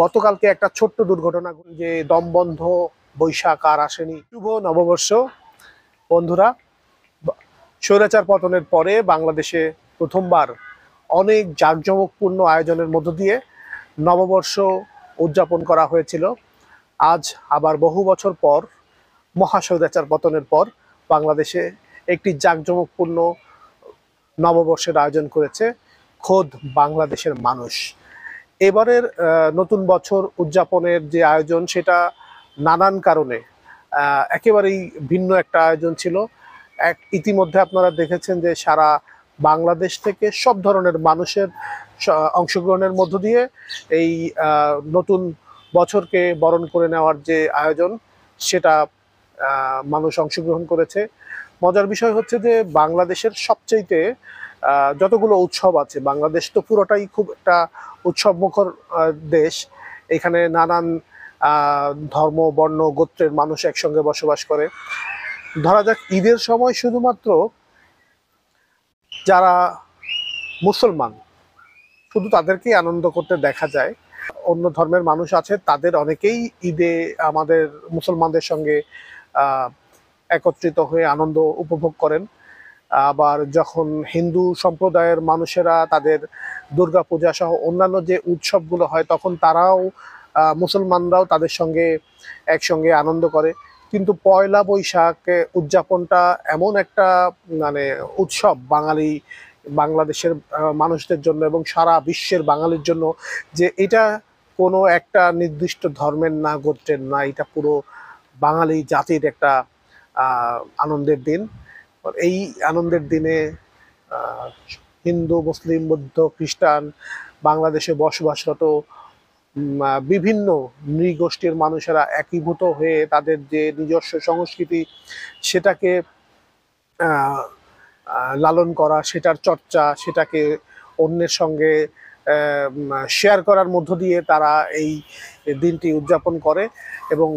গতকালকে একটা ছোট্ট দুর্ঘটনা যে দমবন্ধ বৈশাখ আর আসেনি। শুভ নববর্ষ বন্ধুরা। স্বৈরাচার পতনের পরে বাংলাদেশে প্রথমবার অনেক জাঁকজমকপূর্ণ আয়োজনের মধ্য দিয়ে নববর্ষ উদযাপন করা হয়েছিল। আজ আবার বহু বছর পর মহাস্বৈরাচার পতনের পর বাংলাদেশে একটি জাঁকজমকপূর্ণ নববর্ষের আয়োজন করেছে খোদ বাংলাদেশের মানুষ। এবারের নতুন বছর উদযাপনের যে আয়োজন সেটা নানান কারণে একেবারেই ভিন্ন একটা আয়োজন ছিল। ইতিমধ্যে আপনারা দেখেছেন যে সারা বাংলাদেশ থেকে সব ধরনের মানুষের অংশগ্রহণের মধ্য দিয়ে এই নতুন বছরকে বরণ করে নেওয়ার যে আয়োজন সেটা মানুষ অংশগ্রহণ করেছে। মজার বিষয় হচ্ছে যে বাংলাদেশের সবচাইতে যতগুলো উৎসব আছে, বাংলাদেশ তো পুরোটাই খুব একটা উৎসবমুখর দেশ। এখানে নানান ধর্ম, বর্ণ, গোত্রের মানুষ একসঙ্গে বসবাস করে। ধরা যাক ঈদের সময় শুধুমাত্র যারা মুসলমান শুধু তাদেরকেই আনন্দ করতে দেখা যায়। অন্য ধর্মের মানুষ আছে, তাদের অনেকেই ঈদে আমাদের মুসলমানদের সঙ্গে একত্রিত হয়ে আনন্দ উপভোগ করেন। আবার যখন হিন্দু সম্প্রদায়ের মানুষেরা তাদের দুর্গাপূজা সহ অন্যান্য যে উৎসবগুলো হয় তখন তারাও মুসলমানরাও তাদের সঙ্গে একসঙ্গে আনন্দ করে। কিন্তু পয়লা বৈশাখ উদযাপনটা এমন একটা মানে উৎসব বাংলাদেশের মানুষদের জন্য এবং সারা বিশ্বের বাঙালির জন্য, যে এটা কোনো একটা নির্দিষ্ট ধর্মের না, গোত্রের না, এটা পুরো বাঙালি জাতির একটা আনন্দের দিন। এই আনন্দের দিনে হিন্দু, মুসলিম, বৌদ্ধ, খ্রিস্টান, বাংলাদেশে বসবাসরত বিভিন্ন নৃগোষ্ঠীর মানুষেরা একীভূত হয়ে তাদের যে নিজস্ব সংস্কৃতি সেটাকে লালন করা, সেটার চর্চা, সেটাকে অন্যের সঙ্গে শেয়ার করার মধ্য দিয়ে তারা এই দিনটি উদযাপন করে এবং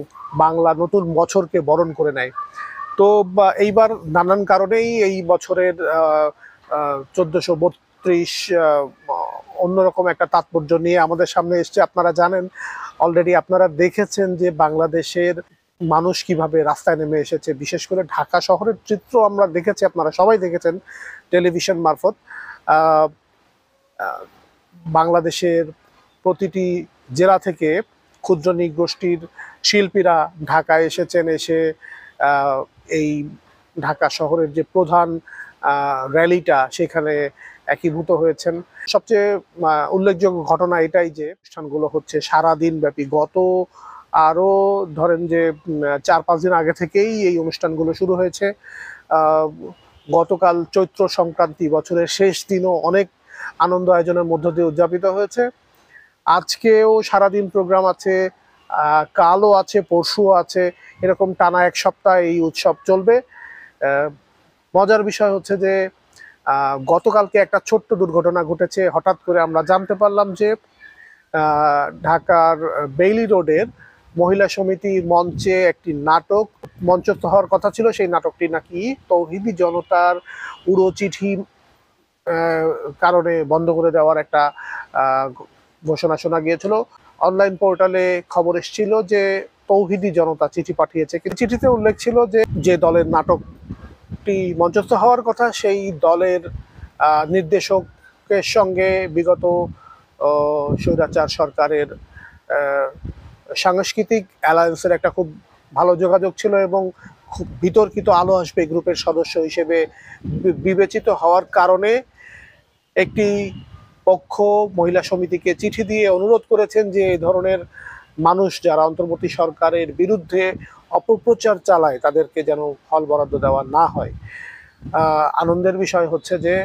বাংলা নতুন বছরকে বরণ করে নেয়। তো এইবার নানান কারণেই এই বছরের 1432 অন্যরকম একটা তাৎপর্য নিয়ে আমাদের সামনে এসছে। আপনারা জানেন, অলরেডি আপনারা দেখেছেন যে বাংলাদেশের মানুষ কিভাবে রাস্তায় নেমে এসেছে। বিশেষ করে ঢাকা শহরের চিত্র আমরা দেখেছি, আপনারা সবাই দেখেছেন টেলিভিশন মারফত। বাংলাদেশের প্রতিটি জেলা থেকে ক্ষুদ্র নৃগোষ্ঠীর শিল্পীরা ঢাকায় এসেছেন, এসে এই ঢাকা শহরের যে প্রধান র্যালিটা সেখানে একীভূত হয়েছেন। সবচেয়ে উল্লেখযোগ্য ঘটনা এটাই যে অনুষ্ঠানগুলো হচ্ছে সারাদিন ব্যাপী। আরও ধরেন যে 4-5 দিন আগে থেকেই এই অনুষ্ঠানগুলো শুরু হয়েছে। গতকাল চৈত্র সংক্রান্তি, বছরের শেষ দিনও অনেক আনন্দ আয়োজনের মধ্য দিয়ে উদযাপিত হয়েছে। আজকেও সারাদিন প্রোগ্রাম আছে, কালও আছে, পরশুও আছে, এরকম টানা 1 সপ্তাহ এই উৎসব চলবে। মজার বিষয় হচ্ছে যে গতকালকে একটা ছোট্ট দুর্ঘটনা ঘটেছে। হঠাৎ করে আমরা জানতে পারলাম যে ঢাকার বেইলি রোডের মহিলা সমিতির মঞ্চে একটি নাটক মঞ্চস্থ হওয়ার কথা ছিল। সেই নাটকটি নাকি তৌহিদি জনতার উড়ো চিঠি কারণে বন্ধ করে দেওয়ার একটা ঘোষণা শোনা গিয়েছিল। অনলাইন পোর্টালে খবর এসেছিল যে তৌহিদি জনতা চিঠি পাঠিয়েছে, কিন্তু চিঠিতে উল্লেখ ছিল যে দলের নাটকটি মঞ্চস্থ হওয়ার কথা সেই দলের নির্দেশকের সঙ্গে বিগত স্বৈরাচার সরকারের সাংস্কৃতিক অ্যালায়েন্সের একটা খুব ভালো যোগাযোগ ছিল এবং খুব বিতর্কিত আলো আসবে গ্রুপের সদস্য হিসেবে বিবেচিত হওয়ার কারণে একটি পক্ষ মহিলা সমিতিকে চিঠি দিয়ে অনুরোধ করেছেন যে এই ধরনের মানুষ যারা অন্তর্বর্তী সরকারের বিরুদ্ধে অপপ্রচার চালায় তাদেরকে যেন হল বরাদ্দ দেওয়া না হয়। আনন্দের বিষয় হচ্ছে যে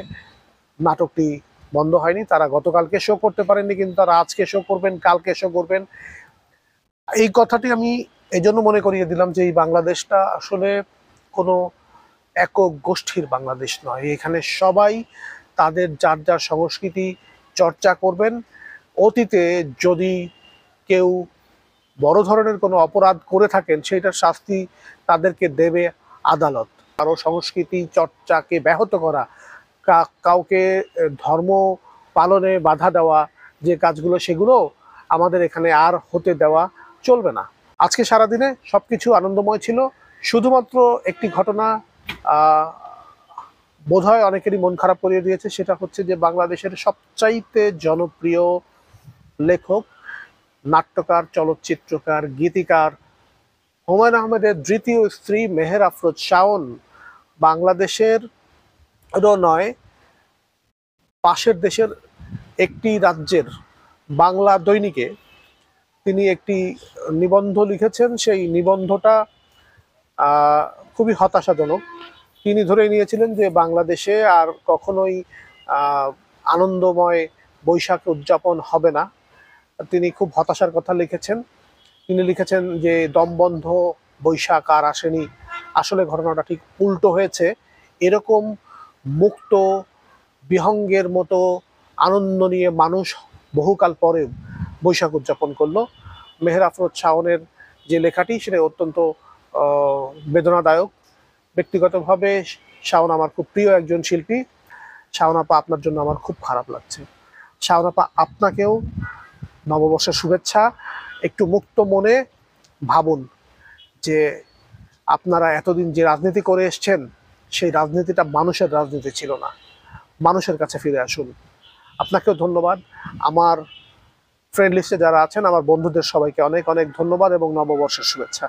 নাটকটি বন্ধ হয়নি। তারা গতকালকে শো করতে পারেননি, কিন্তু তারা আজকে শো করবেন, কালকে শো করবেন। এই কথাটি আমি এই জন্য মনে করিয়ে দিলাম যে এই বাংলাদেশটা আসলে কোনো একক গোষ্ঠীর বাংলাদেশ নয়। এখানে সবাই তাদের যার যার সংস্কৃতি চর্চা করবেন। অতীতে যদি কেউ বড় ধরনের কোনো অপরাধ করে থাকেন সেইটার শাস্তি তাদেরকে দেবে আদালত। কারো সংস্কৃতি চর্চাকে ব্যাহত করা, কাউকে ধর্ম পালনে বাধা দেওয়া যে কাজগুলো, সেগুলো আমাদের এখানে আর হতে দেওয়া চলবে না। আজকে সারাদিনে সবকিছু আনন্দময় ছিল, শুধুমাত্র একটি ঘটনা বোধহয় অনেকেরই মন খারাপ করিয়ে দিয়েছে। সেটা হচ্ছে যে বাংলাদেশের সবচাইতে জনপ্রিয় লেখক, নাট্যকার, চলচ্চিত্রকার, গীতিকার হুমায়ূন আহমেদের দ্বিতীয় স্ত্রী মেহের আফরোজ শাওন বাংলাদেশের নয়, পাশের দেশের একটি রাজ্যের বাংলা দৈনিকে তিনি একটি নিবন্ধ লিখেছেন। সেই নিবন্ধটা খুবই হতাশাজনক। তিনি ধরে নিয়েছিলেন যে বাংলাদেশে আর কখনোই আনন্দময় বৈশাখ উদযাপন হবে না। তিনি খুব হতাশার কথা লিখেছেন। তিনি লিখেছেন যে দমবন্ধ বৈশাখ আর আসেনি। আসলে ঘটনাটা ঠিক উল্টো হয়েছে। এরকম মুক্ত বিহঙ্গের মতো আনন্দ নিয়ে মানুষ বহুকাল পরে বৈশাখ উদযাপন করলো। মেহের আফরোজ শাওনের যে লেখাটি সেটা অত্যন্ত বেদনাদায়ক। ব্যক্তিগতভাবে শাওন আমার খুব প্রিয় একজন শিল্পী। শাওন আপা, আপনার জন্য আমার খুব খারাপ লাগছে। শাওন আপা, আপনাকেও নববর্ষের শুভেচ্ছা। একটু মুক্ত মনে ভাবুন যে আপনারা এতদিন যে রাজনীতি করে এসছেন সেই রাজনীতিটা মানুষের রাজনীতি ছিল না। মানুষের কাছে ফিরে আসুন। আপনাকেও ধন্যবাদ। আমার ফ্রেন্ড লিস্টে যারা আছেন, আমার বন্ধুদের সবাইকে অনেক অনেক ধন্যবাদ এবং নববর্ষের শুভেচ্ছা।